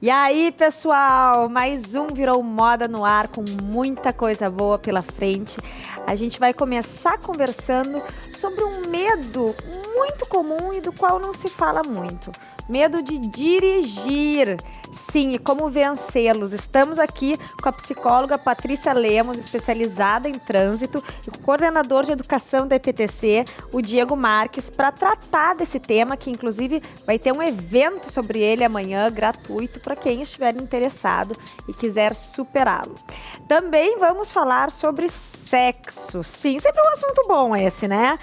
E aí, pessoal, mais um Virou Moda no ar com muita coisa boa pela frente. A gente vai começar conversando sobre um medo muito comum e do qual não se fala muito. Medo de dirigir. Sim, e como vencê-los? Estamos aqui com a psicóloga Patrícia Lemos, especializada em trânsito, e o coordenador de educação da EPTC, o Diego Marques, para tratar desse tema, que inclusive vai ter um evento sobre ele amanhã, gratuito, para quem estiver interessado e quiser superá-lo. Também vamos falar sobre sexo. Sim, sempre um assunto bom esse, né?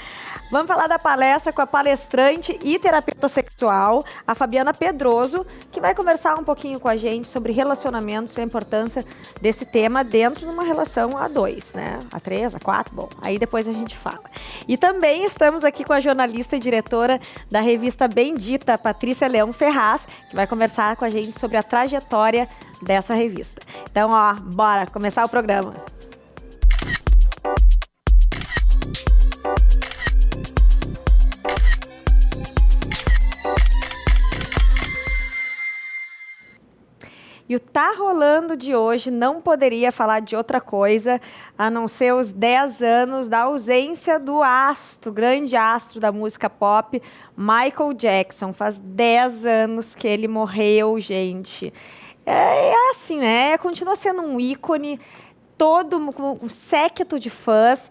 Vamos falar da palestra com a palestrante e terapeuta sexual, a Fabiana Pedroso, que vai conversar um pouquinho com a gente sobre relacionamentos e a importância desse tema dentro de uma relação a dois, né? A três, a quatro, bom, aí depois a gente fala. E também estamos aqui com a jornalista e diretora da revista Bendita, Patrícia Leão Ferraz, que vai conversar com a gente sobre a trajetória dessa revista. Então, ó, bora começar o programa. E o Tá Rolando de hoje não poderia falar de outra coisa a não ser os 10 anos da ausência do astro, grande astro da música pop, Michael Jackson. Faz 10 anos que ele morreu, gente. É assim, né? Continua sendo um ícone, todo um séquito de fãs.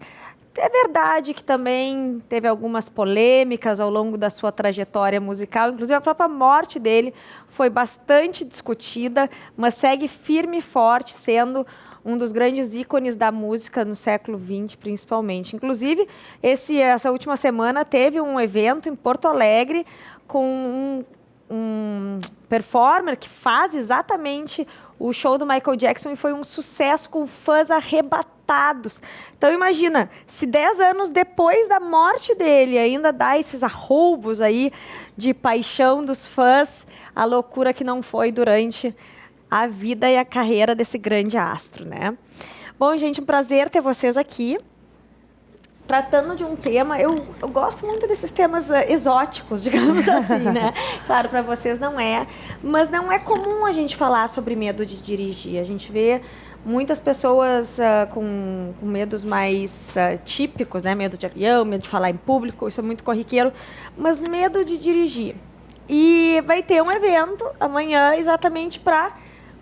É verdade que também teve algumas polêmicas ao longo da sua trajetória musical, inclusive a própria morte dele foi bastante discutida, mas segue firme e forte, sendo um dos grandes ícones da música no século XX, principalmente. Inclusive, essa última semana teve um evento em Porto Alegre com um performer que faz exatamente o show do Michael Jackson e foi um sucesso com fãs arrebatados. Então imagina, se 10 anos depois da morte dele ainda dá esses arroubos aí de paixão dos fãs, a loucura que não foi durante a vida e a carreira desse grande astro, né? Bom, gente, um prazer ter vocês aqui. Tratando de um tema, eu gosto muito desses temas exóticos, digamos assim, né? Claro, para vocês não é, mas não é comum a gente falar sobre medo de dirigir. A gente vê muitas pessoas com medos mais típicos, né? Medo de avião, medo de falar em público, isso é muito corriqueiro, mas medo de dirigir. E vai ter um evento amanhã exatamente para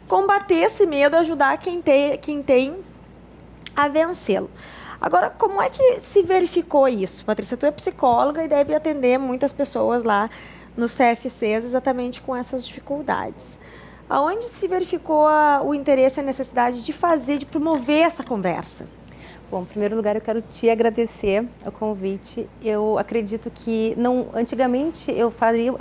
combater esse medo, ajudar quem tem a vencê-lo. Agora, como é que se verificou isso? Patrícia, tu é psicóloga e deve atender muitas pessoas lá nos CFCs exatamente com essas dificuldades. Aonde se verificou o interesse e a necessidade de promover essa conversa? Bom, em primeiro lugar, eu quero te agradecer o convite. Eu acredito que antigamente eu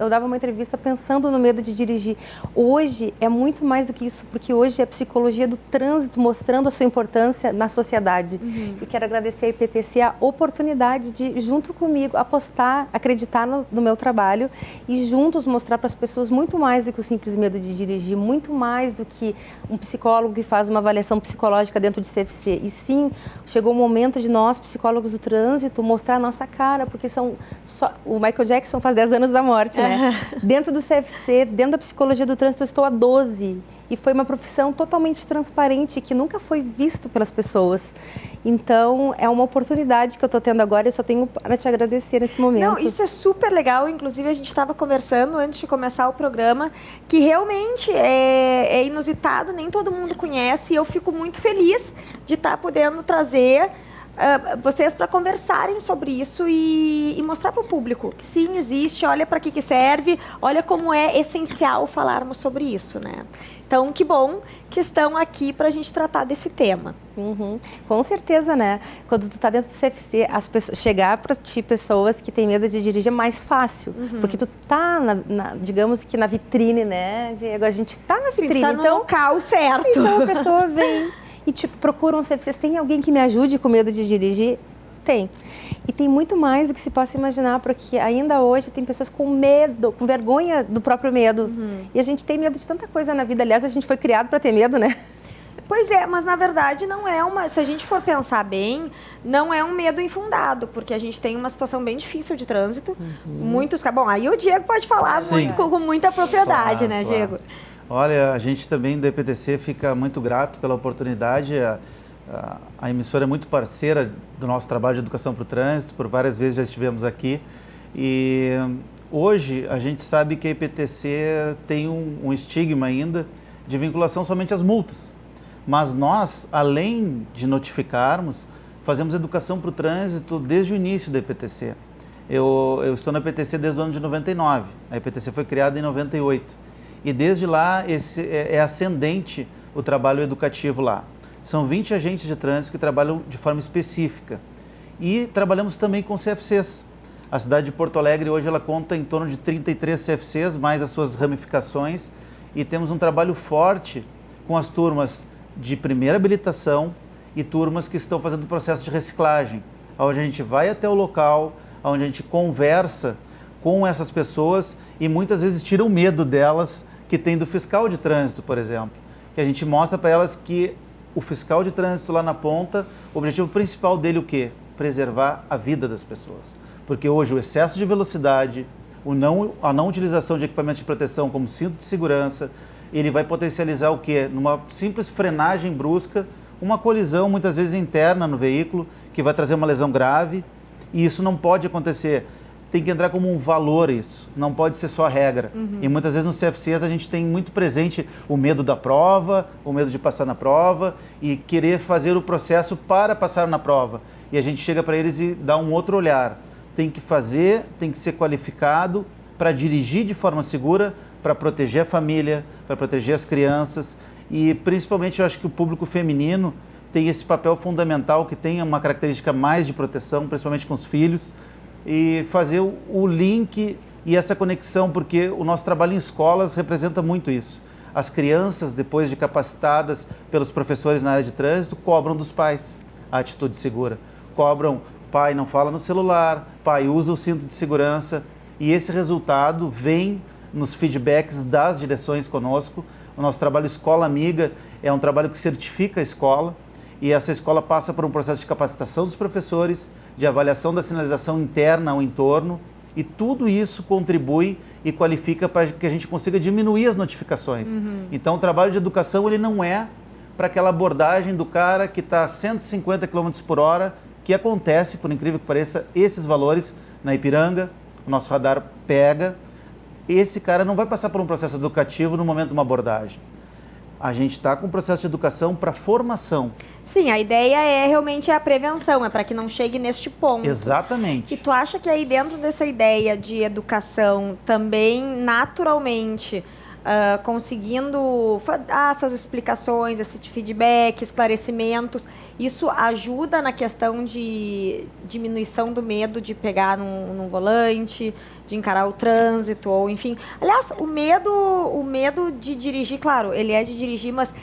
dava uma entrevista pensando no medo de dirigir. Hoje é muito mais do que isso, porque hoje é a psicologia do trânsito mostrando a sua importância na sociedade. E quero agradecer a EPTC a oportunidade de, junto comigo, apostar, acreditar no meu trabalho e juntos mostrar para as pessoas muito mais do que o simples medo de dirigir, muito mais do que um psicólogo que faz uma avaliação psicológica dentro de CFC. E sim, chegou o momento de nós, psicólogos do trânsito, mostrar a nossa cara, porque o Michael Jackson faz 10 anos da morte, né? Dentro do CFC, dentro da psicologia do trânsito, eu estou há 12. E foi uma profissão totalmente transparente, que nunca foi visto pelas pessoas. Então, é uma oportunidade que eu estou tendo agora e eu só tenho para te agradecer nesse momento. Não, isso é super legal. Inclusive, a gente estava conversando antes de começar o programa, que realmente é inusitado, nem todo mundo conhece. E eu fico muito feliz de estar podendo trazer vocês para conversarem sobre isso e mostrar para o público que sim, existe, olha para que serve, olha como é essencial falarmos sobre isso, né? Então, que bom que estão aqui para a gente tratar desse tema. Com certeza, né? Quando tu está dentro do CFC, chegar para ti pessoas que têm medo de dirigir é mais fácil, porque tu tá, digamos que na vitrine, né, Diego? A gente tá na vitrine, tá no local certo. Então a pessoa vem e procura um CFC. Tem alguém que me ajude com medo de dirigir? Tem. E tem muito mais do que se possa imaginar, porque ainda hoje tem pessoas com medo, com vergonha do próprio medo. E a gente tem medo de tanta coisa na vida. Aliás, a gente foi criado para ter medo, né? Pois é, mas na verdade não é se a gente for pensar bem, não é um medo infundado, porque a gente tem uma situação bem difícil de trânsito. Muitos... Bom, aí o Diego pode falar com muita propriedade, claro, né, Diego? Olha, a gente também da EPTC fica muito grato pela oportunidade. A emissora é muito parceira do nosso trabalho de educação para o trânsito, por várias vezes já estivemos aqui. E hoje a gente sabe que a EPTC tem um estigma ainda de vinculação somente às multas. Mas nós, além de notificarmos, fazemos educação para o trânsito desde o início da EPTC. Eu estou na EPTC desde o ano de 99. A EPTC foi criada em 98. E desde lá é ascendente o trabalho educativo lá. São 20 agentes de trânsito que trabalham de forma específica. E trabalhamos também com CFCs. A cidade de Porto Alegre hoje ela conta em torno de 33 CFCs, mais as suas ramificações. E temos um trabalho forte com as turmas de primeira habilitação e turmas que estão fazendo o processo de reciclagem, onde a gente vai até o local, onde a gente conversa com essas pessoas e muitas vezes tira o medo delas que tem do fiscal de trânsito, por exemplo. Que a gente mostra para elas que o fiscal de trânsito lá na ponta, o objetivo principal dele o quê? Preservar a vida das pessoas. Porque hoje o excesso de velocidade, a não utilização de equipamentos de proteção como cinto de segurança, ele vai potencializar o quê? Numa simples frenagem brusca, uma colisão muitas vezes interna no veículo, que vai trazer uma lesão grave, e isso não pode acontecer. Tem que entrar como um valor isso, não pode ser só a regra. E muitas vezes nos CFCs a gente tem muito presente o medo da prova, o medo de passar na prova e querer fazer o processo para passar na prova. E a gente chega para eles e dá um outro olhar. Tem que fazer, tem que ser qualificado para dirigir de forma segura, para proteger a família, para proteger as crianças. E principalmente eu acho que o público feminino tem esse papel fundamental, que tem uma característica mais de proteção, principalmente com os filhos, e fazer o link e essa conexão, porque o nosso trabalho em escolas representa muito isso. As crianças, depois de capacitadas pelos professores na área de trânsito, cobram dos pais a atitude segura. Cobram, pai não fala no celular, pai usa o cinto de segurança, e esse resultado vem nos feedbacks das direções conosco. O nosso trabalho Escola Amiga é um trabalho que certifica a escola, e essa escola passa por um processo de capacitação dos professores, de avaliação da sinalização interna ao entorno, e tudo isso contribui e qualifica para que a gente consiga diminuir as notificações. Então o trabalho de educação ele não é para aquela abordagem do cara que está a 150 km por hora, que acontece, por incrível que pareça, esses valores na Ipiranga, o nosso radar pega. Esse cara não vai passar por um processo educativo no momento de uma abordagem. A gente está com um processo de educação para formação. Sim, a ideia é realmente a prevenção, é para que não chegue neste ponto. Exatamente. E tu acha que aí dentro dessa ideia de educação, também naturalmente, conseguindo dar essas explicações, esse feedback, esclarecimentos, isso ajuda na questão de diminuição do medo de pegar num volante, de encarar o trânsito, ou enfim. Aliás, o medo de dirigir, claro, ele é de dirigir, mas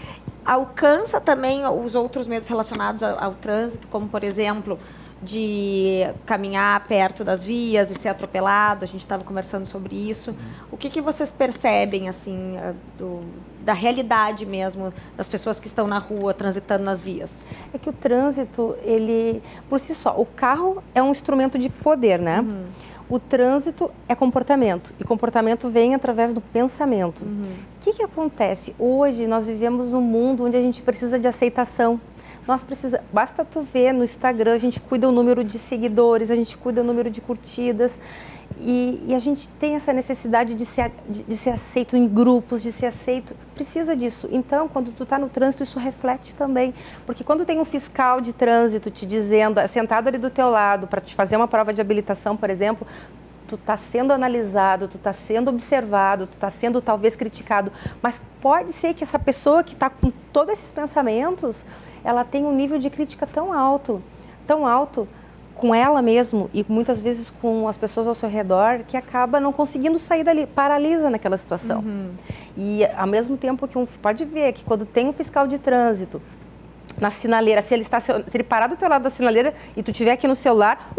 alcança também os outros medos relacionados ao trânsito, como, por exemplo, de caminhar perto das vias e ser atropelado. A gente estava conversando sobre isso. O que vocês percebem, assim, da realidade mesmo, das pessoas que estão na rua, transitando nas vias? É que o trânsito, ele, por si só, o carro é um instrumento de poder, né? O trânsito é comportamento, e comportamento vem através do pensamento. O que acontece? Hoje nós vivemos num mundo onde a gente precisa de aceitação. Basta tu ver no Instagram, a gente cuida o número de seguidores, a gente cuida o número de curtidas, e a gente tem essa necessidade de ser aceito em grupos, de ser aceito, precisa disso. Então, quando tu está no trânsito, isso reflete também, porque quando tem um fiscal de trânsito te dizendo, sentado ali do teu lado, para te fazer uma prova de habilitação, por exemplo, tu está sendo analisado, tu está sendo observado, tu está sendo talvez criticado, mas pode ser que essa pessoa que está com todos esses pensamentos, ela tem um nível de crítica tão alto com ela mesmo e muitas vezes com as pessoas ao seu redor, que acaba não conseguindo sair dali, paralisa naquela situação. E ao mesmo tempo que pode ver que quando tem um fiscal de trânsito na sinaleira, se ele parar do teu lado da sinaleira e tu estiver aqui no celular,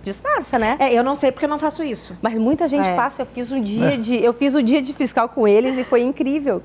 disfarça, né? Eu não sei porque eu não faço isso. Mas muita gente passa. Eu fiz o dia de fiscal com eles e foi incrível.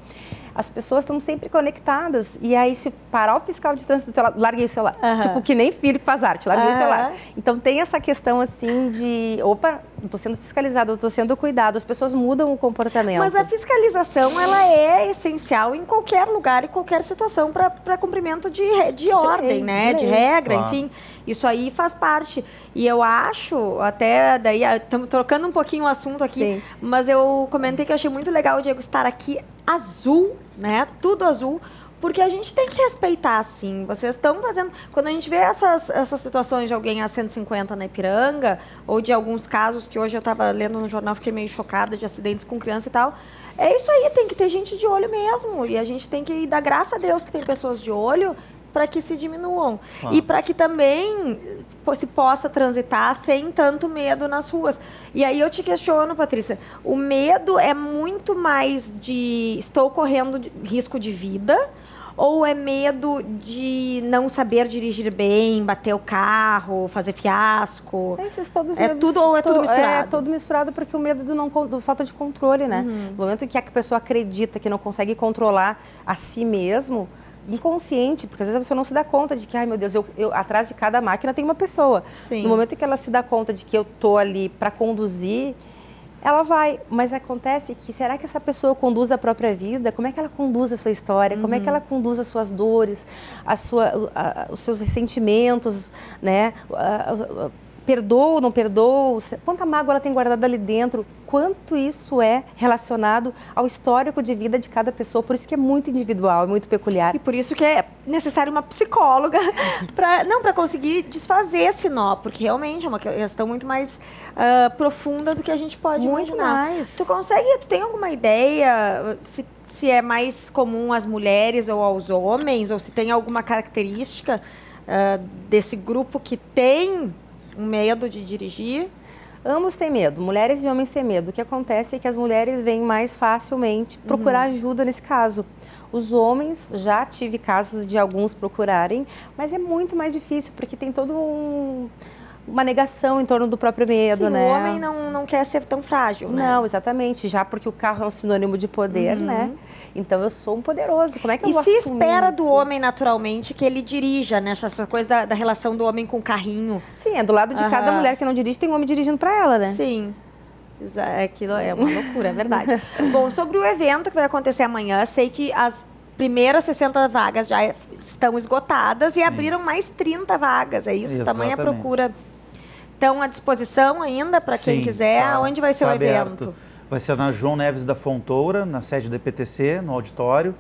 as pessoas estão sempre conectadas. E aí, se parar o fiscal de trânsito do teu lado, larguei o celular. Tipo, que nem filho que faz arte, larguei o celular. Então, tem essa questão, assim, de, opa, eu estou sendo fiscalizado, eu estou sendo cuidado. As pessoas mudam o comportamento. Mas a fiscalização, ela é essencial em qualquer lugar e qualquer situação para cumprimento de ordem, né? De regra, enfim. Isso aí faz parte. E eu acho, até daí, estamos trocando um pouquinho o assunto aqui, mas eu comentei que eu achei muito legal o Diego estar aqui azul, né? Tudo azul. Porque a gente tem que respeitar, assim. Vocês estão fazendo... Quando a gente vê essas situações de alguém a 150 na Ipiranga, ou de alguns casos que hoje eu estava lendo no jornal, fiquei meio chocada, de acidentes com criança e tal. É isso aí, tem que ter gente de olho mesmo. E a gente tem que dar graças a Deus que tem pessoas de olho para que se diminuam. E para que também se possa transitar sem tanto medo nas ruas. E aí eu te questiono, Patrícia, o medo é muito mais de estou correndo risco de vida, ou é medo de não saber dirigir bem, bater o carro, fazer fiasco? Esses todos é medos, tudo ou é tudo misturado? É tudo misturado porque o medo do falta de controle, né? No momento que a pessoa acredita que não consegue controlar a si mesmo, inconsciente, porque às vezes a pessoa não se dá conta de que, ai meu Deus, eu atrás de cada máquina tem uma pessoa. No momento em que ela se dá conta de que eu tô ali para conduzir, ela vai, mas acontece que, será que essa pessoa conduz a própria vida? Como é que ela conduz a sua história? Como é que ela conduz as suas dores, os seus ressentimentos, né? Perdoa ou não perdoa? Quanta mágoa ela tem guardada ali dentro? Quanto isso é relacionado ao histórico de vida de cada pessoa? Por isso que é muito individual, é muito peculiar. E por isso que é necessário uma psicóloga para conseguir desfazer esse nó, porque realmente é uma questão muito mais profunda do que a gente pode imaginar. Mais. Tu tem alguma ideia se é mais comum às mulheres ou aos homens, ou se tem alguma característica desse grupo que tem um medo de dirigir? Ambos têm medo, mulheres e homens têm medo. O que acontece é que as mulheres vêm mais facilmente procurar ajuda nesse caso. Os homens, já tive casos de alguns procurarem, mas é muito mais difícil, porque tem todo uma negação em torno do próprio medo, né? O homem não quer ser tão frágil, né? Não, exatamente, já porque o carro é um sinônimo de poder, né? Então eu sou um poderoso, como é que eu vou assumir isso? E se espera do homem naturalmente que ele dirija, né? Essa coisa da relação do homem com o carrinho. Sim, é do lado de cada mulher que não dirige, tem um homem dirigindo para ela, né? Sim. Aquilo é uma loucura, é verdade. Bom, sobre o evento que vai acontecer amanhã, sei que as primeiras 60 vagas já estão esgotadas e abriram mais 30 vagas, é isso? Tamanha procura. Estão à disposição ainda para quem quiser? Onde vai ser o evento? Vai ser na João Neves da Fontoura, na sede da EPTC, no auditório.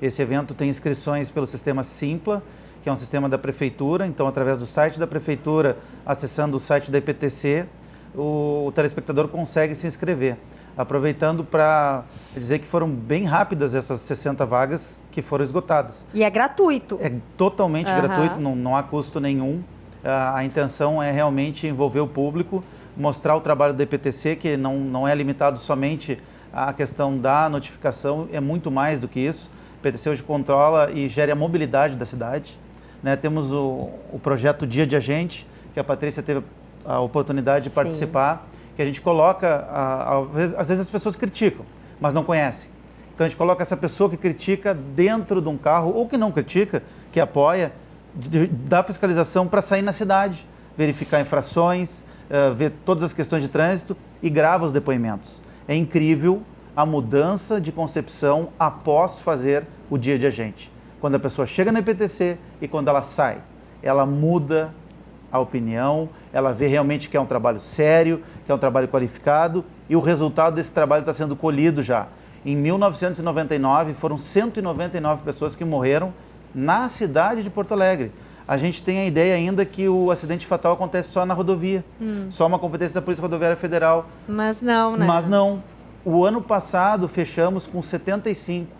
Esse evento tem inscrições pelo sistema Simpla, que é um sistema da Prefeitura. Então, através do site da Prefeitura, acessando o site da EPTC, o telespectador consegue se inscrever. Aproveitando para dizer que foram bem rápidas essas 60 vagas que foram esgotadas. E é gratuito? É totalmente gratuito, não há custo nenhum. A intenção é realmente envolver o público, mostrar o trabalho da EPTC, que não é limitado somente à questão da notificação, é muito mais do que isso. A EPTC hoje controla e gera a mobilidade da cidade, né? Temos o projeto Dia de Agente, que a Patrícia teve a oportunidade de participar, que a gente coloca, às vezes as pessoas criticam, mas não conhecem. Então a gente coloca essa pessoa que critica dentro de um carro, ou que não critica, que apoia, da fiscalização para sair na cidade, verificar infrações, ver todas as questões de trânsito e grava os depoimentos. É incrível a mudança de concepção após fazer o Dia de Agente. Quando a pessoa chega na EPTC e quando ela sai, ela muda a opinião, ela vê realmente que é um trabalho sério, que é um trabalho qualificado e o resultado desse trabalho está sendo colhido já. Em 1999, foram 199 pessoas que morreram na cidade de Porto Alegre. A gente tem a ideia ainda que o acidente fatal acontece só na rodovia, só uma competência da Polícia Rodoviária Federal. Mas não, né? Mas não. O ano passado fechamos com 75.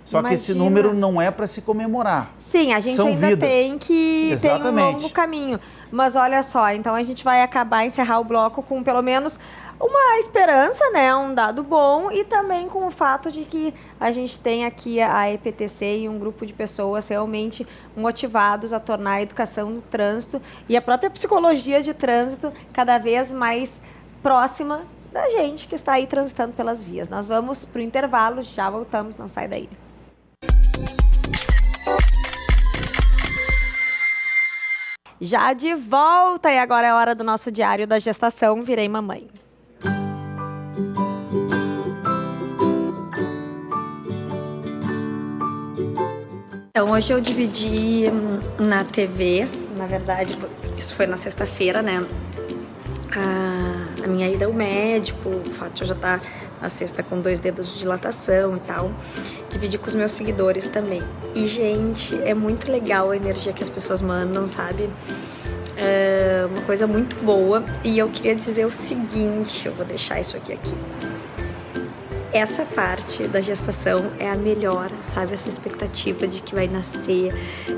Só que esse número não é para se comemorar. Sim, a gente São ainda vidas. tem que ter um longo caminho. Mas olha só, então a gente vai encerrar o bloco com pelo menos uma esperança, né, um dado bom, e também com o fato de que a gente tem aqui a EPTC e um grupo de pessoas realmente motivados a tornar a educação no trânsito e a própria psicologia de trânsito cada vez mais próxima da gente que está aí transitando pelas vias. Nós vamos para o intervalo, já voltamos, não sai daí. Já de volta, e agora é a hora do nosso diário da gestação, virei mamãe. Então, hoje eu dividi na TV, na verdade, isso foi na sexta-feira, né? A minha ida ao médico, o fato de eu já estar na sexta com 2 dedos de dilatação e tal. Dividi com os meus seguidores também. E, gente, é muito legal a energia que as pessoas mandam, sabe? É uma coisa muito boa. E eu queria dizer o seguinte, eu vou deixar isso aqui. Essa parte da gestação é a melhor, sabe? Essa expectativa de que vai nascer,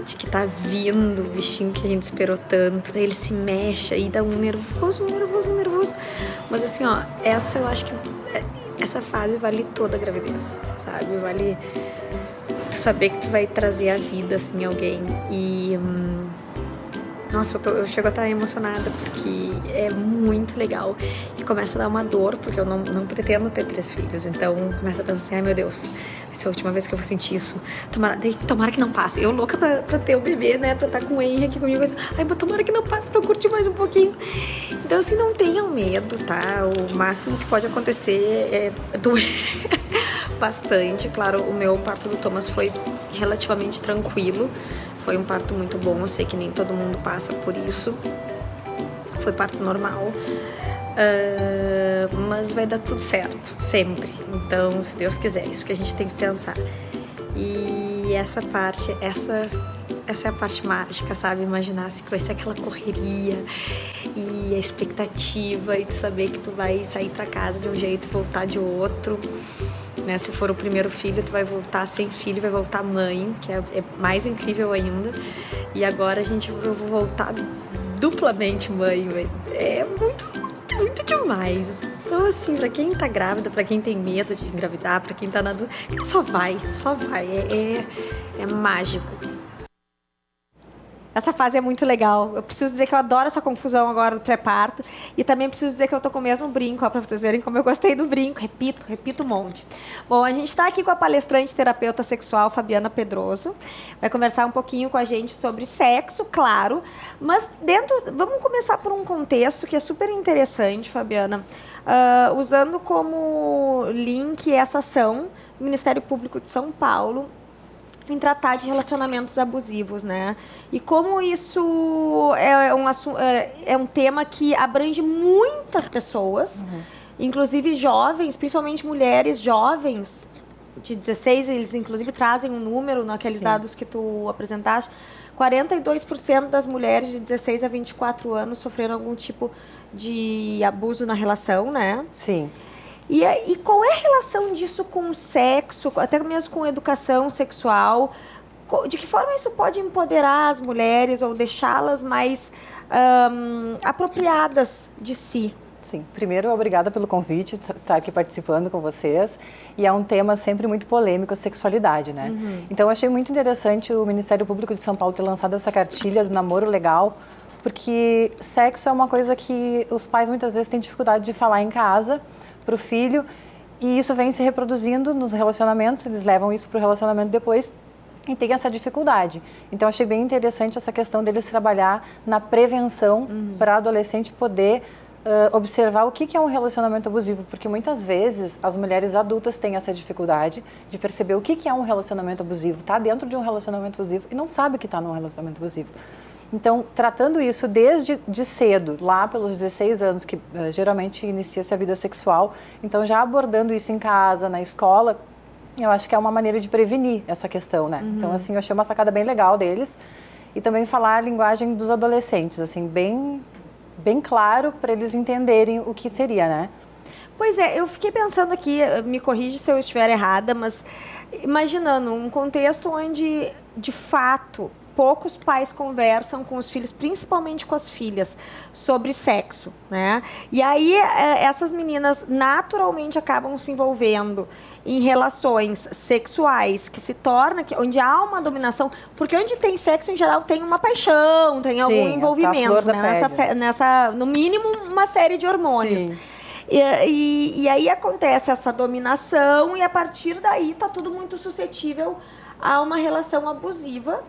de que tá vindo o bichinho que a gente esperou tanto. Daí ele se mexe, aí dá um nervoso. Mas assim, ó, essa eu acho que... Essa fase vale toda a gravidez, sabe? Vale tu saber que tu vai trazer a vida, assim, alguém. E... Nossa, eu chego a estar emocionada porque é muito legal. E começa a dar uma dor, porque eu não pretendo ter 3 filhos. Então, começa a pensar assim, ai meu Deus, vai ser a última vez que eu vou sentir isso. Tomara que não passe. Eu louca pra ter o bebê, né? Pra estar com o Henry aqui comigo. Ai, mas tomara que não passe pra eu curtir mais um pouquinho. Então, assim, não tenham medo, tá? O máximo que pode acontecer é doer bastante. Claro, o meu parto do Thomas foi relativamente tranquilo. Foi um parto muito bom, eu sei que nem todo mundo passa por isso. Foi parto normal. Mas vai dar tudo certo, sempre. Então, se Deus quiser, isso que a gente tem que pensar. E essa parte, essa é a parte mágica, sabe? Imaginar assim, que vai ser aquela correria e a expectativa e tu saber que tu vai sair pra casa de um jeito e voltar de outro. Né? Se for o primeiro filho, tu vai voltar sem filho, vai voltar mãe, que é mais incrível ainda. E agora eu vou voltar duplamente mãe, véio. É muito demais. Então, assim, pra quem tá grávida, pra quem tem medo de engravidar, pra quem tá na dúvida, só vai. É mágico. Essa fase é muito legal. Eu preciso dizer que eu adoro essa confusão agora do pré-parto. E também preciso dizer que eu tô com o mesmo brinco, ó, pra vocês verem como eu gostei do brinco. Repito um monte. Bom, a gente tá aqui com a palestrante terapeuta sexual, Fabiana Pedroso. Vai conversar um pouquinho com a gente sobre sexo, claro. Mas vamos começar por um contexto que é super interessante, Fabiana. Usando como link essa ação do Ministério Público de São Paulo, em tratar de relacionamentos abusivos, né? E como isso é um tema que abrange muitas pessoas, inclusive jovens, principalmente mulheres jovens, de 16, eles inclusive trazem um número naqueles dados que tu apresentaste, 42% das mulheres de 16 a 24 anos sofreram algum tipo de abuso na relação, né? Sim. E qual é a relação disso com o sexo, até mesmo com educação sexual? De que forma isso pode empoderar as mulheres ou deixá-las mais apropriadas de si? Sim, primeiro, obrigada pelo convite, estar aqui participando com vocês. E é um tema sempre muito polêmico, a sexualidade, né? Então, eu achei muito interessante o Ministério Público de São Paulo ter lançado essa cartilha do namoro legal, porque sexo é uma coisa que os pais muitas vezes têm dificuldade de falar em casa para o filho, e isso vem se reproduzindo nos relacionamentos, eles levam isso para o relacionamento depois e tem essa dificuldade. Então, achei bem interessante essa questão deles trabalhar na prevenção para adolescente poder observar o que é um relacionamento abusivo, porque muitas vezes as mulheres adultas têm essa dificuldade de perceber o que é um relacionamento abusivo, está dentro de um relacionamento abusivo e não sabe que está num relacionamento abusivo. Então, tratando isso desde cedo, lá pelos 16 anos, que geralmente inicia-se a vida sexual, então já abordando isso em casa, na escola, eu acho que é uma maneira de prevenir essa questão, né? Então, assim, eu achei uma sacada bem legal deles. E também falar a linguagem dos adolescentes, assim, bem claro para eles entenderem o que seria, né? Pois é, eu fiquei pensando aqui, me corrige se eu estiver errada, mas imaginando um contexto onde, de fato, poucos pais conversam com os filhos, principalmente com as filhas, sobre sexo, né? E aí essas meninas naturalmente acabam se envolvendo em relações sexuais que se torna, onde há uma dominação, porque onde tem sexo em geral tem uma paixão, tem algum envolvimento, né? No mínimo uma série de hormônios. Sim. E aí acontece essa dominação e a partir daí tá tudo muito suscetível a uma relação abusiva,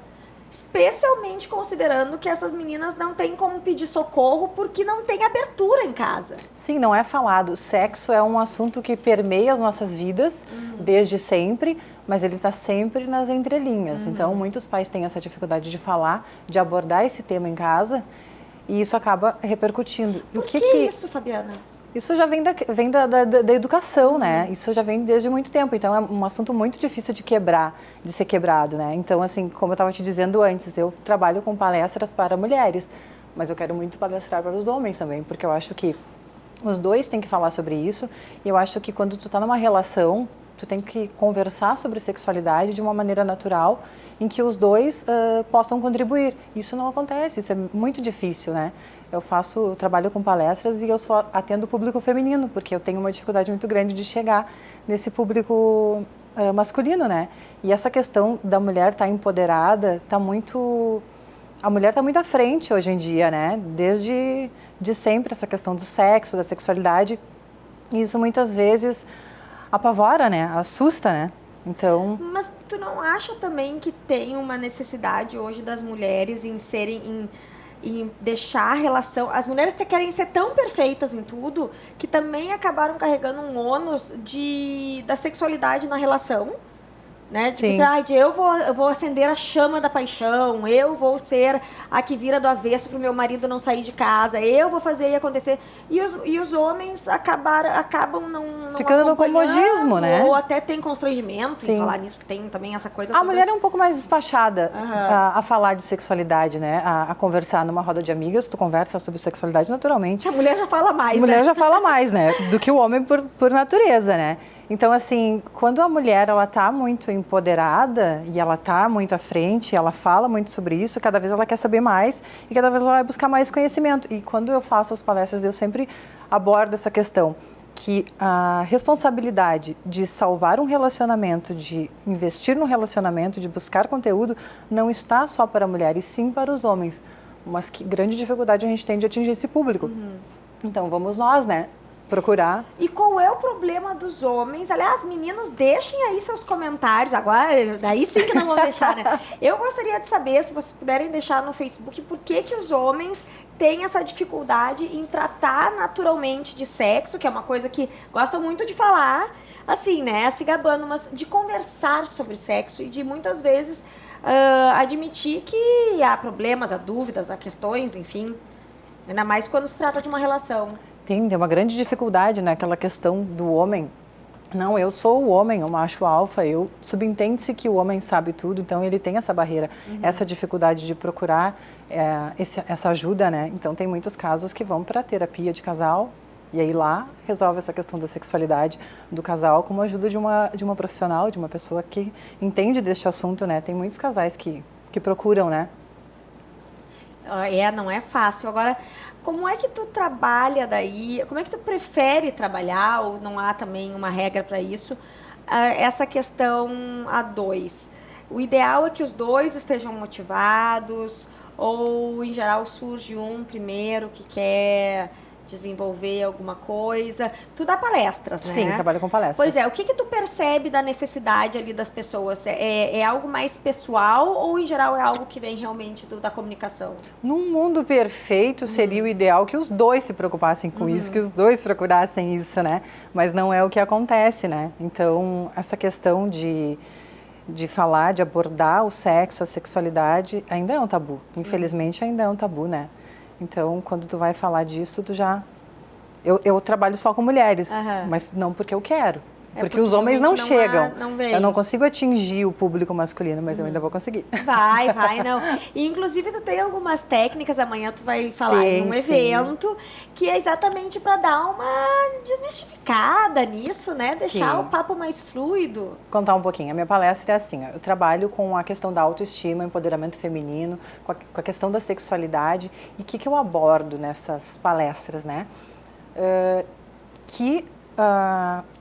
especialmente considerando que essas meninas não têm como pedir socorro porque não tem abertura em casa. Sim, não é falado. O sexo é um assunto que permeia as nossas vidas desde sempre, mas ele está sempre nas entrelinhas. Então, muitos pais têm essa dificuldade de falar, de abordar esse tema em casa e isso acaba repercutindo. Por que isso, Fabiana? Isso já vem da educação, né? Isso já vem desde muito tempo. Então, é um assunto muito difícil de quebrar, de ser quebrado, né? Então, assim, como eu estava te dizendo antes, eu trabalho com palestras para mulheres, mas eu quero muito palestrar para os homens também, porque eu acho que os dois têm que falar sobre isso. E eu acho que quando tu está numa relação, tu tem que conversar sobre sexualidade de uma maneira natural, em que os dois possam contribuir. Isso não acontece, isso é muito difícil, né? Eu trabalho com palestras e eu só atendo o público feminino, porque eu tenho uma dificuldade muito grande de chegar nesse público masculino, né? E essa questão da mulher estar empoderada, a mulher está muito à frente hoje em dia, né? Desde sempre, essa questão do sexo, da sexualidade. E isso muitas vezes apavora, né? Assusta, né? Então... Mas tu não acha também que tem uma necessidade hoje das mulheres em deixar a relação... As mulheres querem ser tão perfeitas em tudo que também acabaram carregando um ônus da sexualidade na relação, né? Sim. Tipo, eu vou acender a chama da paixão, eu vou ser a que vira do avesso pro meu marido não sair de casa, eu vou fazer e acontecer. E os homens acabam não ficando no comodismo, né? Ou até tem constrangimento Sim. em falar nisso, porque tem também essa coisa... A mulher é um pouco mais despachada a falar de sexualidade, né? A conversar numa roda de amigas, tu conversa sobre sexualidade naturalmente. A mulher já fala mais, A mulher né? já fala mais, né? Do que o homem por natureza, né? Então, assim, quando a mulher, ela tá muito empoderada e ela tá muito à frente, ela fala muito sobre isso, cada vez ela quer saber mais e cada vez ela vai buscar mais conhecimento. E quando eu faço as palestras, eu sempre abordo essa questão, que a responsabilidade de salvar um relacionamento, de investir no relacionamento, de buscar conteúdo, não está só para a mulher, e sim para os homens. Mas que grande dificuldade a gente tem de atingir esse público. Então, vamos nós, né? Procurar. E qual é o problema dos homens? Aliás, meninos, deixem aí seus comentários. Agora, daí sim que não vão deixar, né? Eu gostaria de saber, se vocês puderem deixar no Facebook, por que os homens têm essa dificuldade em tratar naturalmente de sexo, que é uma coisa que gostam muito de falar, assim, né? Se gabando, mas de conversar sobre sexo e de muitas vezes admitir que há problemas, há dúvidas, há questões, enfim. Ainda mais quando se trata de uma relação. Tem uma grande dificuldade, né? Aquela questão do homem. Não, eu sou o homem, o macho alfa, subentende-se que o homem sabe tudo, então ele tem essa barreira, essa dificuldade de procurar essa ajuda, né? Então tem muitos casos que vão para terapia de casal e aí lá resolve essa questão da sexualidade do casal com a ajuda de uma profissional, de uma pessoa que entende deste assunto, né? Tem muitos casais que procuram, né? Não é fácil. Agora, como é que tu trabalha daí? Como é que tu prefere trabalhar? Ou não há também uma regra para isso? Essa questão a dois. O ideal é que os dois estejam motivados, ou em geral surge um primeiro que quer desenvolver alguma coisa. Tu dá palestras, né? Sim, trabalho com palestras. Pois é, o que tu percebe da necessidade ali das pessoas? É algo mais pessoal ou em geral é algo que vem realmente da comunicação? Num mundo perfeito seria o ideal que os dois se preocupassem com isso, que os dois procurassem isso, né? Mas não é o que acontece, né? Então, essa questão de falar, de abordar o sexo, a sexualidade, ainda é um tabu. Infelizmente, ainda é um tabu, né? Então, quando tu vai falar disso, tu já... Eu trabalho só com mulheres, mas não porque eu quero. Porque os homens não chegam. Eu não consigo atingir o público masculino, mas eu ainda vou conseguir. Vai, não. E, inclusive, tu tem algumas técnicas, amanhã tu vai falar em um evento, que é exatamente para dar uma desmistificada nisso, né? Deixar o papo mais fluido. Contar um pouquinho. A minha palestra é assim, eu trabalho com a questão da autoestima, empoderamento feminino, com a questão da sexualidade. E o que eu abordo nessas palestras, né?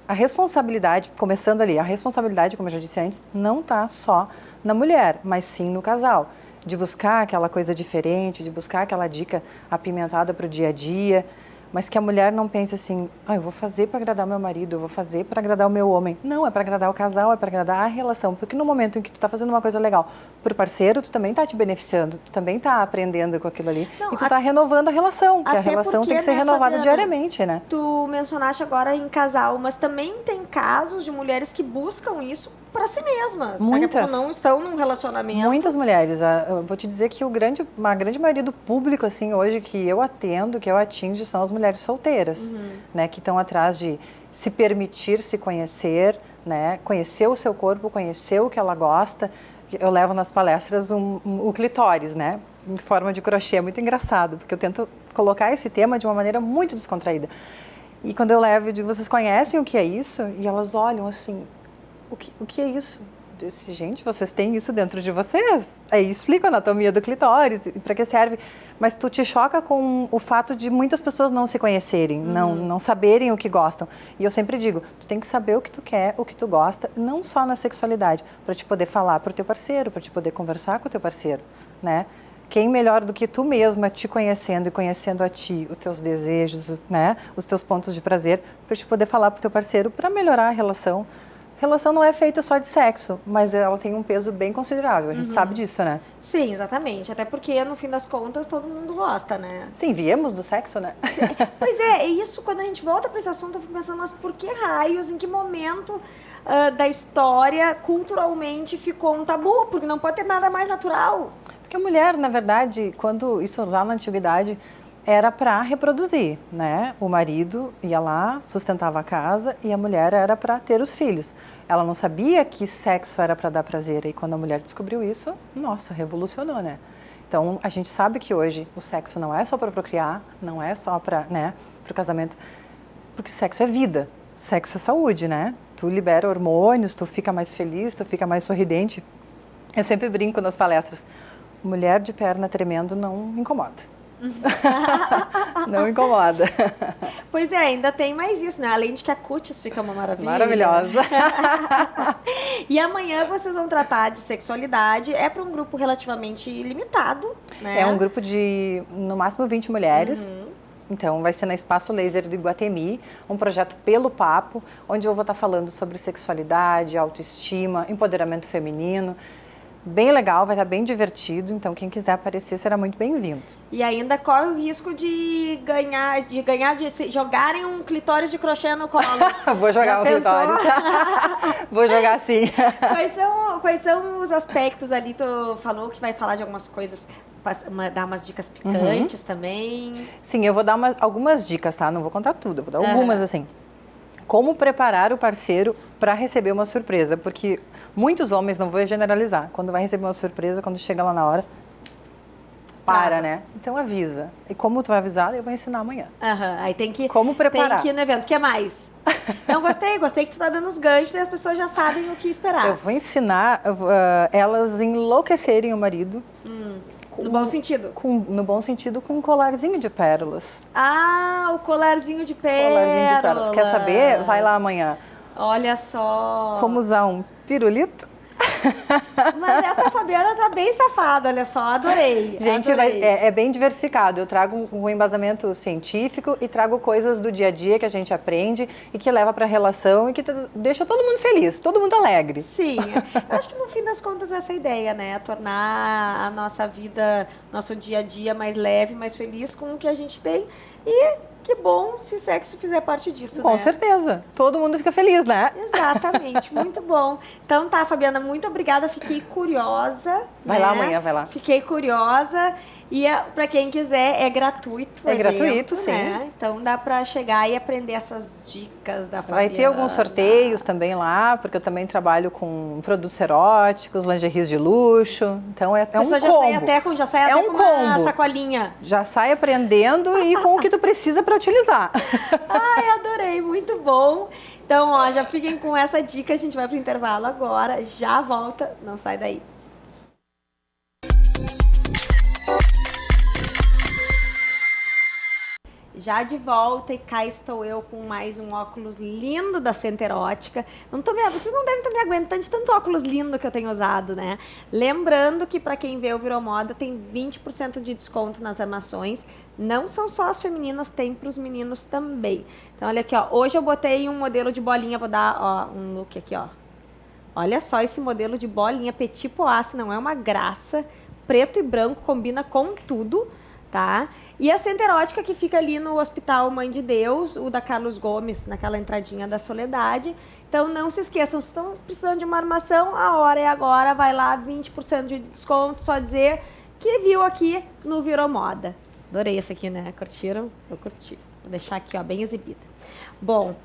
A responsabilidade, começando ali, a responsabilidade, como eu já disse antes, não está só na mulher, mas sim no casal. De buscar aquela coisa diferente, de buscar aquela dica apimentada para o dia a dia, mas que a mulher não pense assim, eu vou fazer para agradar o meu marido, eu vou fazer para agradar o meu homem. Não, é para agradar o casal, é para agradar a relação, porque no momento em que tu tá fazendo uma coisa legal pro parceiro, tu também tá te beneficiando, tu também tá aprendendo com aquilo ali, e tu tá renovando a relação, que a relação porque, tem que ser renovada Fabiana, diariamente, né? Tu mencionaste agora em casal, mas também tem casos de mulheres que buscam isso para si mesmas. Muitas. Não estão num relacionamento. Muitas mulheres. Eu vou te dizer que uma grande maioria do público, assim, hoje que eu atendo, que eu atingo, são as mulheres solteiras, né? Que estão atrás de se permitir se conhecer, né? Conhecer o seu corpo, conhecer o que ela gosta. Eu levo nas palestras o clitóris, né? Em forma de crochê. É muito engraçado, porque eu tento colocar esse tema de uma maneira muito descontraída. E quando eu levo, eu digo, vocês conhecem o que é isso? E elas olham assim, o que é isso? Eu disse, gente, vocês têm isso dentro de vocês? Aí explico a anatomia do clitóris, para que serve. Mas tu te choca com o fato de muitas pessoas não se conhecerem, não saberem o que gostam. E eu sempre digo, tu tem que saber o que tu quer, o que tu gosta, não só na sexualidade, para te poder falar para o teu parceiro, para te poder conversar com o teu parceiro, né? Quem melhor do que tu mesma te conhecendo e conhecendo a ti, os teus desejos, né? Os teus pontos de prazer, para te poder falar para o teu parceiro, para melhorar a relação. Relação não é feita só de sexo, mas ela tem um peso bem considerável, a gente sabe disso, né? Sim, exatamente. Até porque, no fim das contas, todo mundo gosta, né? Sim, viemos do sexo, né? Pois é, e isso, quando a gente volta para esse assunto, eu fico pensando, mas por que raios, em que momento da história, culturalmente, ficou um tabu? Porque não pode ter nada mais natural. Porque a mulher, na verdade, quando isso lá na antiguidade, era para reproduzir, né? O marido ia lá, sustentava a casa e a mulher era para ter os filhos. Ela não sabia que sexo era para dar prazer. E quando a mulher descobriu isso, nossa, revolucionou, né? Então, a gente sabe que hoje o sexo não é só para procriar, não é só para, né, pro casamento, porque sexo é vida, sexo é saúde, né? Tu libera hormônios, tu fica mais feliz, tu fica mais sorridente. Eu sempre brinco nas palestras, mulher de perna tremendo não incomoda. Não incomoda. Pois é, ainda tem mais isso, né? Além de que a cutis fica uma maravilha. Maravilhosa. E amanhã vocês vão tratar de sexualidade. É para um grupo relativamente limitado, né? É um grupo de, no máximo, 20 mulheres. Então, vai ser na Espaço Laser do Iguatemi, um projeto pelo papo, onde eu vou estar falando sobre sexualidade, autoestima, empoderamento feminino. Bem legal, vai estar bem divertido, então quem quiser aparecer será muito bem-vindo. E ainda corre o risco de jogarem um clitóris de crochê no colo. Vou jogar um clitóris. Vou jogar sim. Quais são os aspectos ali? Tu falou que vai falar de algumas coisas, dar umas dicas picantes também. Sim, eu vou dar algumas dicas, tá? Não vou contar tudo, eu vou dar algumas assim. Como preparar o parceiro para receber uma surpresa, porque muitos homens, não vou generalizar, quando vai receber uma surpresa, quando chega lá na hora, né? Então avisa. E como tu vai avisar, eu vou ensinar amanhã. Aí tem que... Como preparar. Tem que ir no evento. O que mais? Não, gostei que tu tá dando os ganchos e as pessoas já sabem o que esperar. Eu vou ensinar elas enlouquecerem o marido. No bom sentido? No bom sentido, com um colarzinho de pérolas. O colarzinho de pérolas. Colarzinho de pérolas. Quer saber? Vai lá amanhã. Olha só. Como usar um pirulito? Mas essa Fabiana tá bem safada, olha só, adorei. Gente, é bem diversificado. Eu trago um embasamento científico e trago coisas do dia a dia que a gente aprende e que leva para a relação e que deixa todo mundo feliz, todo mundo alegre. Sim, eu acho que no fim das contas essa é a ideia, né? Tornar a nossa vida, nosso dia a dia mais leve, mais feliz com o que a gente tem. E que bom se sexo fizer parte disso, Com né? certeza. Todo mundo fica feliz, né? Exatamente, muito bom. Então tá, Fabiana, muito obrigada. Fiquei curiosa. Vai lá amanhã, vai lá. Fiquei curiosa. E para quem quiser, é gratuito. É gratuito, sim. Né? Então dá para chegar e aprender essas dicas da Fabiana. Vai ter alguns sorteios também lá, porque eu também trabalho com produtos eróticos, lingeries de luxo. Então é um combo. Já sai até com uma sacolinha. Já sai aprendendo e com o que tu precisa para utilizar. Ai, adorei, muito bom. Então, ó, já fiquem com essa dica. A gente vai pro intervalo agora. Já volta, não sai daí. Já de volta e cá estou eu com mais um óculos lindo da Center Ótica. Vocês não devem estar me aguentando de tanto óculos lindo que eu tenho usado, né? Lembrando que para quem vê o Virou Moda tem 20% de desconto nas armações. Não são só as femininas, tem para os meninos também. Então olha aqui, ó. Hoje eu botei um modelo de bolinha, vou dar ó, um look aqui, ó. Olha só esse modelo de bolinha Petit Pois, não é uma graça. Preto e branco, combina com tudo, tá? E a Center Ótica, que fica ali no Hospital Mãe de Deus, o da Carlos Gomes, naquela entradinha da Soledade. Então não se esqueçam, se estão precisando de uma armação, a hora é agora, vai lá, 20% de desconto, só dizer que viu aqui no Virou Moda. Adorei esse aqui, né? Curtiram? Eu curti. Vou deixar aqui, ó, bem exibida. Bom,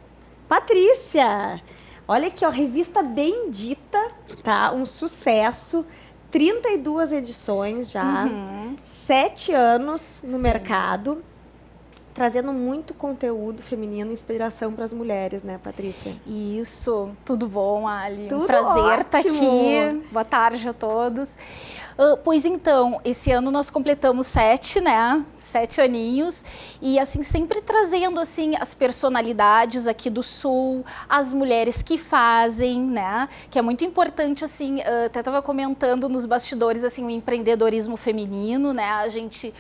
Patrícia, olha aqui, ó, revista Bendita, tá? Um sucesso. 32 edições já, 7 anos no mercado, trazendo muito conteúdo feminino, inspiração para as mulheres, né, Patrícia? Isso, tudo bom, Ali? Tudo prazer estar ótimo. aqui. Boa tarde a todos. Pois então, esse ano nós completamos 7, né? 7 aninhos e assim sempre trazendo assim as personalidades aqui do Sul, as mulheres que fazem, né? Que é muito importante assim. Até estava comentando nos bastidores assim o empreendedorismo feminino, né? A gente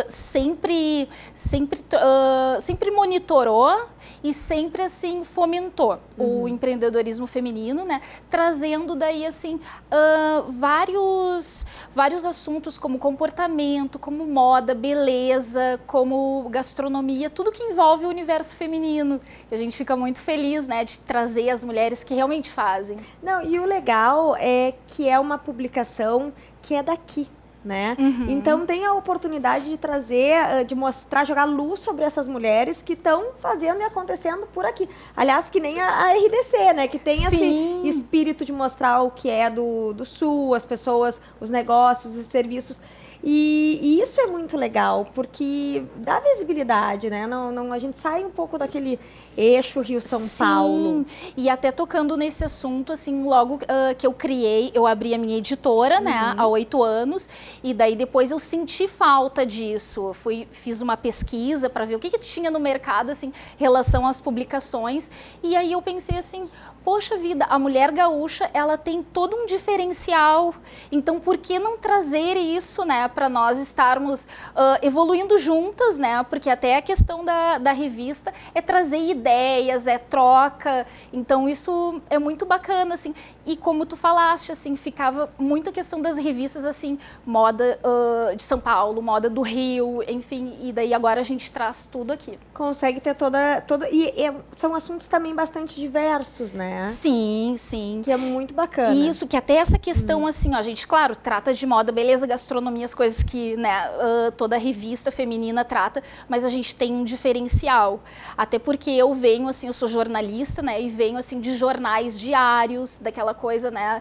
sempre monitorou e sempre assim fomentou o empreendedorismo feminino, né? Trazendo daí assim vários assuntos como comportamento, como moda, beleza, como gastronomia, tudo que envolve o universo feminino. E a gente fica muito feliz, né, de trazer as mulheres que realmente fazem. Não, e o legal é que é uma publicação que é daqui, né? Então tem a oportunidade de trazer, de mostrar, jogar luz sobre essas mulheres que estão fazendo e acontecendo por aqui. Aliás, que nem a RDC, né? Que tem esse espírito de mostrar o que é do Sul, as pessoas, os negócios e serviços. E isso é muito legal, porque dá visibilidade, né? A gente sai um pouco daquele eixo Rio-São Paulo. E até tocando nesse assunto, assim, logo que eu abri a minha editora, né, há 8 anos, e daí depois eu senti falta disso. Fiz uma pesquisa para ver o que tinha no mercado, assim, em relação às publicações, e aí eu pensei assim, poxa vida, a mulher gaúcha, ela tem todo um diferencial, então por que não trazer isso, né, para nós estarmos evoluindo juntas, né, porque até a questão da revista é trazer ideias, é troca, então isso é muito bacana, assim, e como tu falaste, assim, ficava muito a questão das revistas, assim, moda de São Paulo, moda do Rio, enfim, e daí agora a gente traz tudo aqui. Consegue ter são assuntos também bastante diversos, né? Sim, sim. Que é muito bacana. Isso, que até essa questão, assim, ó, a gente, claro, trata de moda, beleza, gastronomia, as coisas que, né, toda revista feminina trata, mas a gente tem um diferencial. Até porque eu venho, assim, eu sou jornalista, né, e venho, assim, de jornais diários, daquela coisa, né,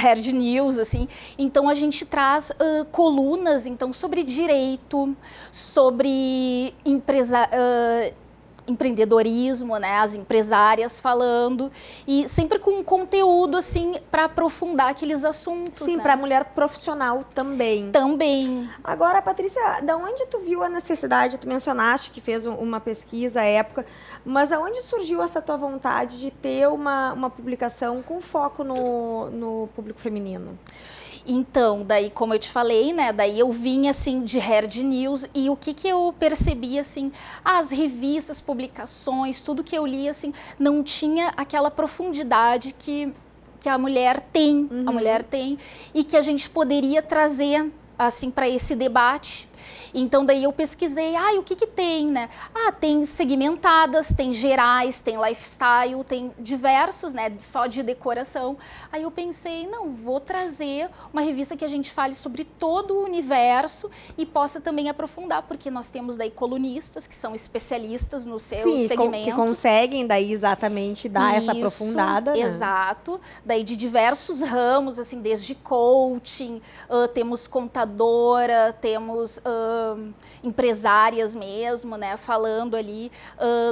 hard news, assim. Então, a gente traz colunas, então, sobre direito, sobre empreendedorismo, né, as empresárias falando, e sempre com um conteúdo, assim, para aprofundar aqueles assuntos. Sim, né? para a mulher profissional também. Também. Agora, Patrícia, da onde tu viu a necessidade? Tu mencionaste que fez uma pesquisa à época, mas aonde surgiu essa tua vontade de ter uma publicação com foco no público feminino? Então, daí, como eu te falei, né, daí eu vim, assim, de hard news e o que eu percebi, assim, as revistas, publicações, tudo que eu li, assim, não tinha aquela profundidade que a mulher tem, e que a gente poderia trazer, assim, para esse debate. Então, daí eu pesquisei, o que tem, né? Tem segmentadas, tem gerais, tem lifestyle, tem diversos, né, só de decoração. Aí eu pensei, não, vou trazer uma revista que a gente fale sobre todo o universo e possa também aprofundar, porque nós temos daí colunistas que são especialistas nos seus segmentos. Que conseguem daí exatamente dar essa aprofundada. Né? Exato. Daí de diversos ramos, assim, desde coaching, temos contadores, apresentadora, temos empresárias mesmo, né, falando ali,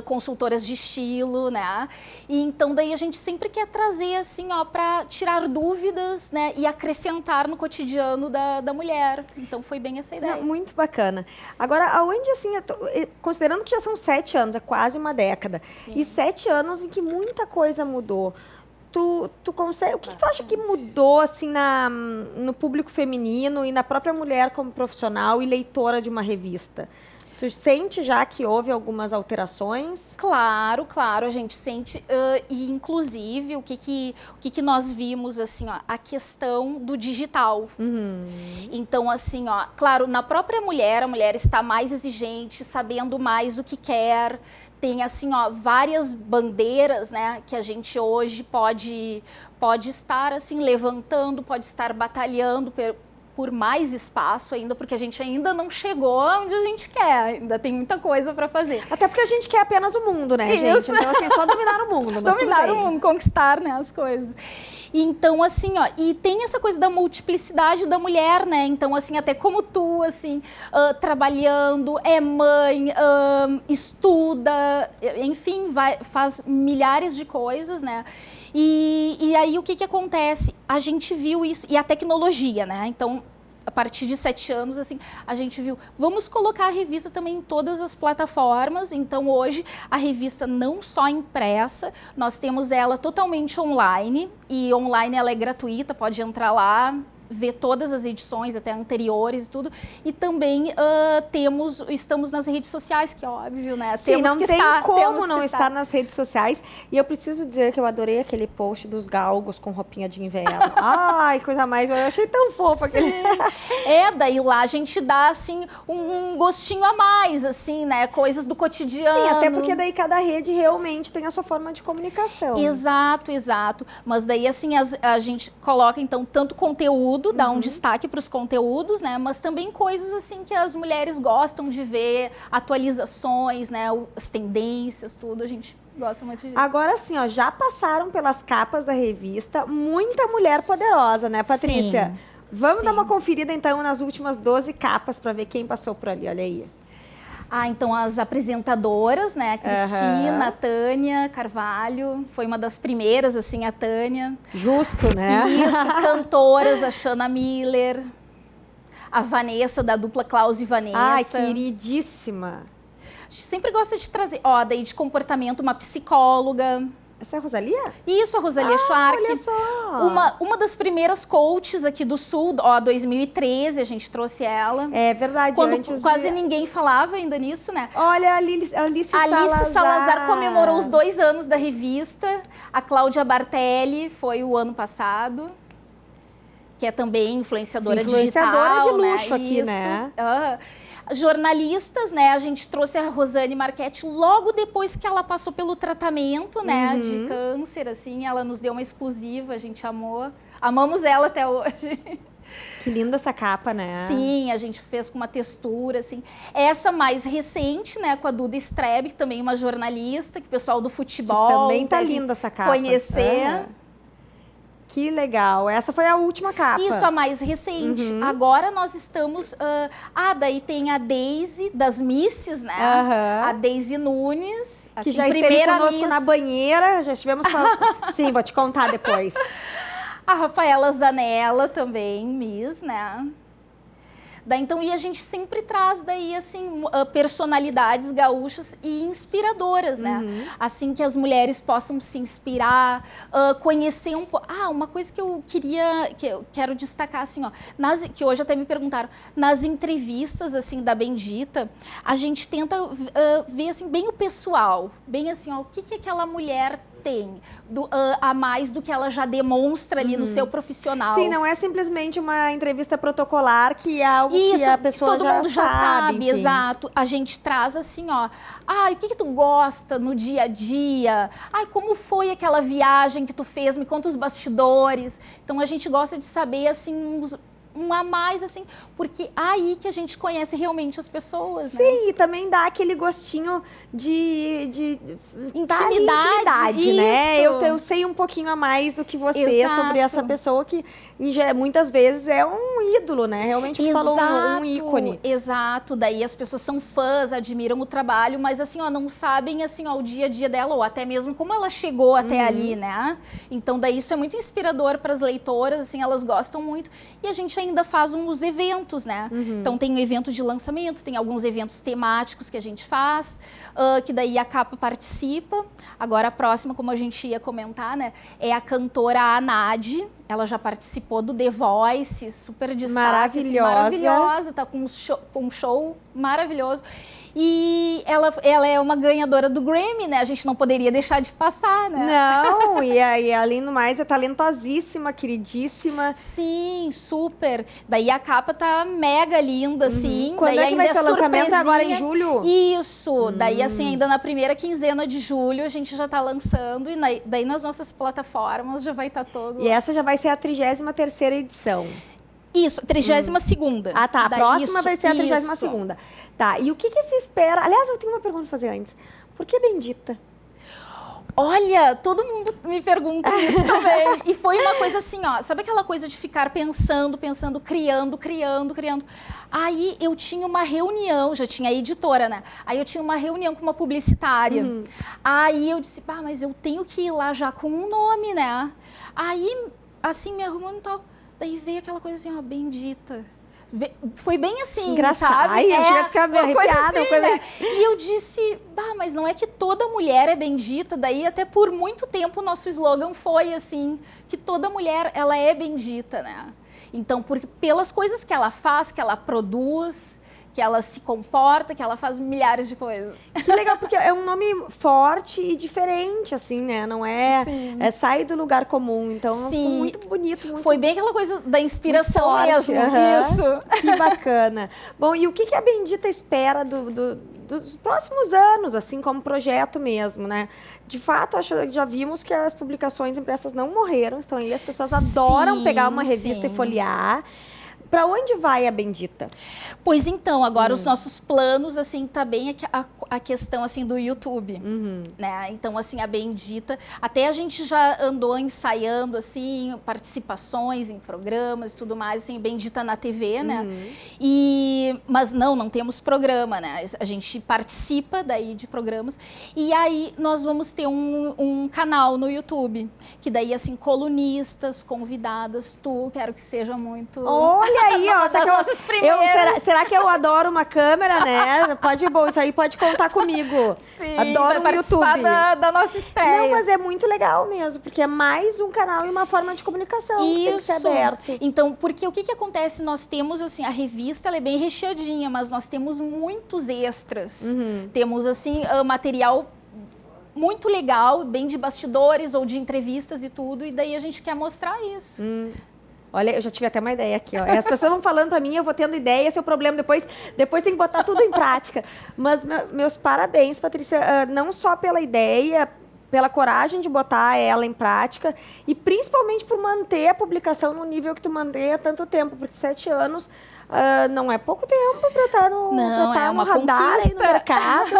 consultoras de estilo, né, e então daí a gente sempre quer trazer assim, ó, para tirar dúvidas, né, e acrescentar no cotidiano da mulher. Então foi bem essa ideia. Muito bacana. Agora, aonde assim, considerando que já são 7 anos, é quase uma década, Sim. e 7 anos em que muita coisa mudou. Tu consegue, o que tu acha que mudou assim no público feminino e na própria mulher como profissional e leitora de uma revista? Tu sente já que houve algumas alterações? Claro, a gente sente, e inclusive o que nós vimos, assim, ó, a questão do digital. Então, assim, ó, claro, na própria mulher, a mulher está mais exigente, sabendo mais o que quer, tem, assim, ó, várias bandeiras, né, que a gente hoje pode estar, assim, levantando, pode estar batalhando por mais espaço ainda, porque a gente ainda não chegou onde a gente quer, ainda tem muita coisa para fazer. Até porque a gente quer apenas o mundo, né, gente? Então, assim, só dominar o mundo. Dominar o mundo, conquistar, né, as coisas. Então, assim, ó, e tem essa coisa da multiplicidade da mulher, né? Então, assim, até como tu, assim, trabalhando, é mãe, estuda, enfim, faz milhares de coisas, né? E aí o que acontece? A gente viu isso, e a tecnologia, né? Então, a partir de 7 anos, assim, a gente viu, vamos colocar a revista também em todas as plataformas. Então, hoje, a revista não só impressa, nós temos ela totalmente online, e online ela é gratuita, pode entrar lá, ver todas as edições, até anteriores e tudo. E também estamos nas redes sociais, que é óbvio, né? Sim, não tem como não estar nas redes sociais. E eu preciso dizer que eu adorei aquele post dos galgos com roupinha de inverno. Ai, coisa mais, eu achei tão fofo aquele. Daí lá a gente dá, assim, um gostinho a mais, assim, né? Coisas do cotidiano. Sim, até porque daí cada rede realmente tem a sua forma de comunicação. Exato. Mas daí, assim, a gente coloca, então, tanto conteúdo, dá um destaque para os conteúdos, né? Mas também coisas, assim, que as mulheres gostam de ver, atualizações, né? As tendências, tudo, a gente gosta muito de... Agora, assim, ó, já passaram pelas capas da revista muita mulher poderosa, né, Patrícia? Sim. Vamos dar uma conferida, então, nas últimas 12 capas para ver quem passou por ali, olha aí. Então as apresentadoras, né, a Cristina, a Tânia Carvalho, foi uma das primeiras, assim, a Tânia. Justo, né? Isso, cantoras, a Shanna Miller, a Vanessa, da dupla Klaus e Vanessa. Ai, queridíssima. A gente sempre gosta de trazer, daí de comportamento, uma psicóloga. Essa é a Rosalia? Isso, a Rosalia Schwark. Olha só. Uma das primeiras coaches aqui do Sul, 2013, a gente trouxe ela. É verdade. Quando quase ninguém falava ainda nisso, né? Olha, a Alice Salazar comemorou os 2 anos da revista. A Cláudia Bartelli foi o ano passado, que é também influenciadora digital. De luxo, né? Aqui, Isso. né? Jornalistas, né? A gente trouxe a Rosane Marchetti logo depois que ela passou pelo tratamento, né? De câncer, assim. Ela nos deu uma exclusiva, a gente amou. Amamos ela até hoje. Que linda essa capa, né? Sim, a gente fez com uma textura, assim. Essa mais recente, né? Com a Duda Strebe, também uma jornalista, que o pessoal do futebol... Que também tá linda essa capa. Conhecer. Que legal. Essa foi a última capa. Isso, a mais recente. Agora nós estamos... daí tem a Daisy, das Misses, né? A Daisy Nunes. Que assim, já esteve conosco na banheira. Já estivemos com... Sim, vou te contar depois. A Rafaela Zanella também, Miss, né? Então, e a gente sempre traz daí, assim, personalidades gaúchas e inspiradoras, né? Assim que as mulheres possam se inspirar, conhecer um pouco... uma coisa que eu quero destacar, assim, ó, que hoje até me perguntaram, nas entrevistas, assim, da Bendita, a gente tenta ver, assim, bem o pessoal, bem assim, ó, o que aquela mulher tem a mais do que ela já demonstra ali no seu profissional. Sim, não é simplesmente uma entrevista protocolar, que é algo Isso, que a pessoa todo mundo já sabe, enfim. exato. A gente traz assim, ó, o que tu gosta no dia a dia? Como foi aquela viagem que tu fez? Me conta os bastidores. Então a gente gosta de saber assim um a mais, assim, porque aí que a gente conhece realmente as pessoas, né? Sim, e também dá aquele gostinho de Intimidade, né? isso. Eu sei um pouquinho a mais do que você Exato. sobre essa pessoa que muitas vezes é um ídolo, né? Realmente falou um ícone. Exato, daí as pessoas são fãs, admiram o trabalho, mas assim, ó, não sabem assim, ó, o dia a dia dela, ou até mesmo como ela chegou até ali, né? Então daí isso é muito inspirador para as leitoras, assim, elas gostam muito. E a gente ainda faz uns eventos, né? Então tem o evento de lançamento, tem alguns eventos temáticos que a gente faz, que daí a capa participa. Agora a próxima, como a gente ia comentar, né, é a cantora Anad. Ela já participou do The Voice, super destaque, assim, maravilhosa, tá com um show maravilhoso. E ela é uma ganhadora do Grammy, né? A gente não poderia deixar de passar, né? Não, e aí, além do mais, é talentosíssima, queridíssima. Sim, super. Daí a capa tá mega linda, assim. Quando daí é que ainda vai ser o lançamento? surpresinha. Agora em julho? Isso. Daí, assim, ainda na primeira quinzena de julho, a gente já tá lançando. E daí nas nossas plataformas já vai estar todo... E essa já vai ser a 33ª edição. Isso, 32ª. Ah, tá. A Daí, próxima isso, vai ser a 32ª. Tá, e o que se espera? Aliás, eu tenho uma pergunta pra fazer antes. Por que Bendita? Olha, todo mundo me pergunta isso também. E foi uma coisa assim, ó, sabe aquela coisa de ficar pensando, criando. Aí eu tinha uma reunião, já tinha editora, né? Aí eu tinha uma reunião com uma publicitária. Aí eu disse, mas eu tenho que ir lá já com um nome, né? Aí, assim, me arrumando e tal. Daí veio aquela coisa assim, ó, Bendita. Foi bem assim, engraçado. sabe? Ai, eu ia ficar meio arrepiada. Assim, né? E eu disse, mas não é que toda mulher é bendita. Daí até por muito tempo o nosso slogan foi assim, que toda mulher, ela é bendita, né? Então, pelas coisas que ela faz, que ela produz, que ela se comporta, que ela faz milhares de coisas. Que legal, porque é um nome forte e diferente, assim, né? Não é... Sim. É sair do lugar comum. Então, ficou muito bonito. Muito, foi bem aquela coisa da inspiração forte, mesmo. Isso. Que bacana. Bom, e o que a Bendita espera dos próximos anos, assim, como projeto mesmo, né? De fato, já vimos que as publicações impressas não morreram. Então, aí as pessoas adoram pegar uma revista e folhear. Para onde vai a Bendita? Pois então, agora os nossos planos, assim, tá bem a questão, assim, do YouTube, né? Então, assim, a Bendita, até a gente já andou ensaiando, assim, participações em programas e tudo mais, assim, Bendita na TV, né? Mas não temos programa, né? A gente participa daí de programas e aí nós vamos ter um canal no YouTube, que daí, assim, colunistas, convidadas, quero que seja muito... Olha aí, ó. Das nossas primeiras. Será que eu adoro uma câmera, né? Isso aí pode contar comigo. Sim, adoro vai o participar YouTube. da nossa estreia. Não, mas é muito legal mesmo, porque é mais um canal e uma forma de comunicação que tem que ser aberto. Então, porque o que acontece? Nós temos, assim, a revista, ela é bem recheadinha, mas nós temos muitos extras. Temos, assim, material muito legal, bem de bastidores ou de entrevistas e tudo, e daí a gente quer mostrar isso. Olha, eu já tive até uma ideia aqui, ó. As pessoas vão falando pra mim, eu vou tendo ideia, esse é o problema. Depois tem que botar tudo em prática. Mas meus parabéns, Patrícia, não só pela ideia, pela coragem de botar ela em prática e principalmente por manter a publicação no nível que tu mantém há tanto tempo, porque 7 anos... não é pouco tempo para estar no radar aí no mercado.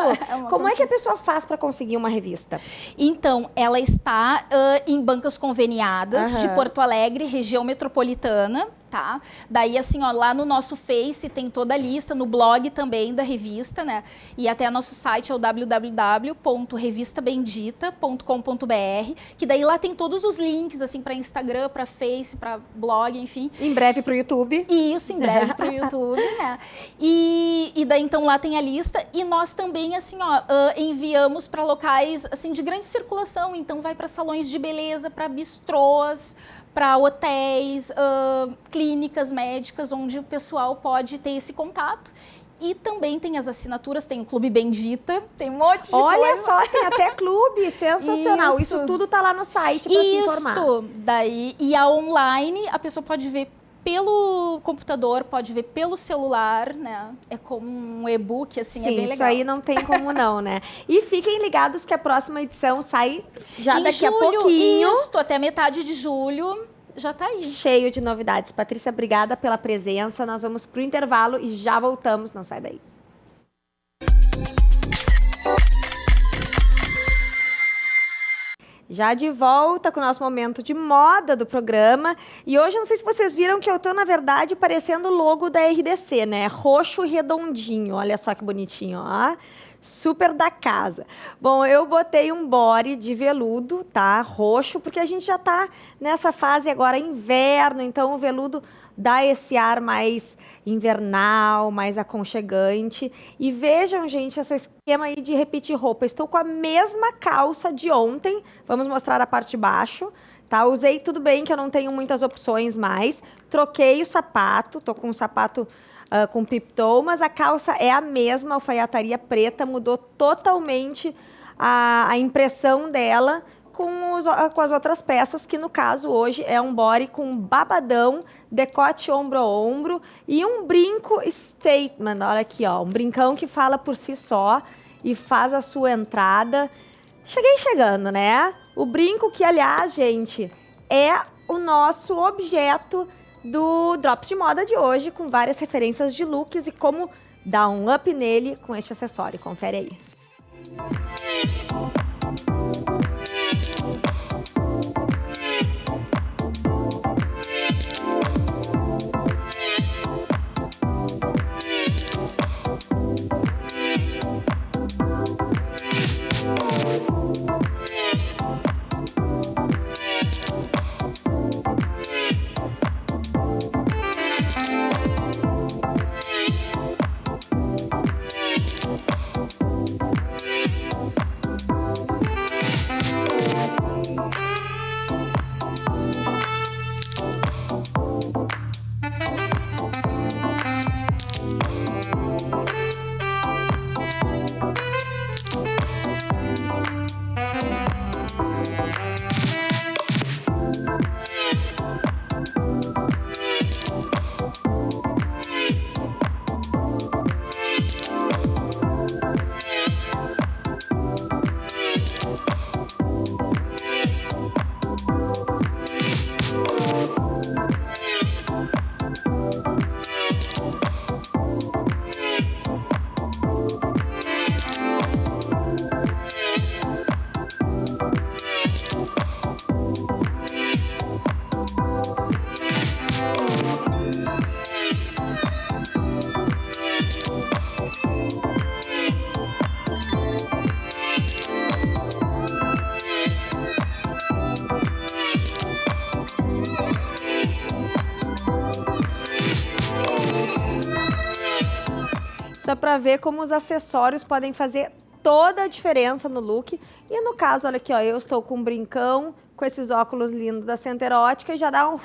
Como é que a pessoa faz para conseguir uma revista? Então, ela está em bancas conveniadas de Porto Alegre, região metropolitana. Tá? Daí, assim, ó, lá no nosso Face tem toda a lista, no blog também da revista, né? E até nosso site é o www.revistabendita.com.br, que daí lá tem todos os links, assim, para Instagram, para Face, para blog, enfim. Em breve para o YouTube. Isso, em breve para o YouTube, né? E daí, então, lá tem a lista. E nós também, assim, ó, enviamos para locais, assim, de grande circulação. Então, vai para salões de beleza, para bistrôs, para hotéis, clínicas médicas, onde o pessoal pode ter esse contato. E também tem as assinaturas, tem o Clube Bendita, tem um monte de coisa. Olha só, tem até clube, sensacional. Isso tudo tá lá no site para se informar. Daí, e a online, a pessoa pode ver pelo computador, pode ver pelo celular, né? É como um e-book, assim, Sim, é bem legal. Isso aí não tem como não, né? E fiquem ligados que a próxima edição sai já daqui a pouquinho. Isso, até metade de julho. já tá aí. Cheio de novidades. Patrícia, obrigada pela presença. Nós vamos pro intervalo e já voltamos. Não sai daí. Já de volta com o nosso momento de moda do programa. E hoje, não sei se vocês viram que eu tô, na verdade, parecendo o logo da RDC, né? Roxo e redondinho. Olha só que bonitinho, ó. Super da casa. Bom, eu botei um body de veludo, tá? Roxo, porque a gente já tá nessa fase agora inverno, então o veludo dá esse ar mais invernal, mais aconchegante. E vejam, gente, esse esquema aí de repetir roupa. Estou com a mesma calça de ontem. Vamos mostrar a parte de baixo, tá? Usei, tudo bem que eu não tenho muitas opções mais. Troquei o sapato, tô com um sapato com piptou, mas a calça é a mesma, alfaiataria preta, mudou totalmente a impressão dela com as outras peças, que no caso hoje é um body com babadão, decote ombro a ombro e um brinco statement. Olha aqui, ó, um brincão que fala por si só e faz a sua entrada. Cheguei chegando, né? O brinco que, aliás, gente, é o nosso objeto do Drops de Moda de hoje, com várias referências de looks e como dar um up nele com este acessório. Confere aí. Só para ver como os acessórios podem fazer toda a diferença no look. E no caso, olha aqui, ó, eu estou com um brincão, com esses óculos lindos da Center Ótica e já dá um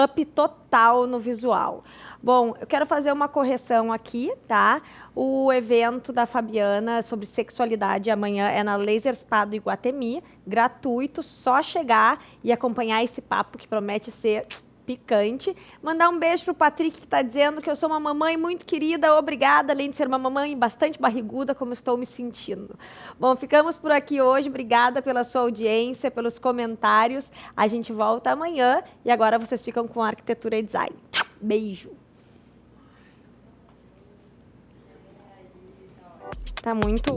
up total no visual. Bom, eu quero fazer uma correção aqui, tá? O evento da Fabiana sobre sexualidade amanhã é na Laser Spa do Iguatemi, gratuito, só chegar e acompanhar esse papo que promete ser picante. Mandar um beijo pro Patrick, que está dizendo que eu sou uma mamãe muito querida, obrigada, além de ser uma mamãe bastante barriguda, como estou me sentindo. Bom, ficamos por aqui hoje, obrigada pela sua audiência, pelos comentários, a gente volta amanhã e agora vocês ficam com Arquitetura e Design. Beijo! Tá muito...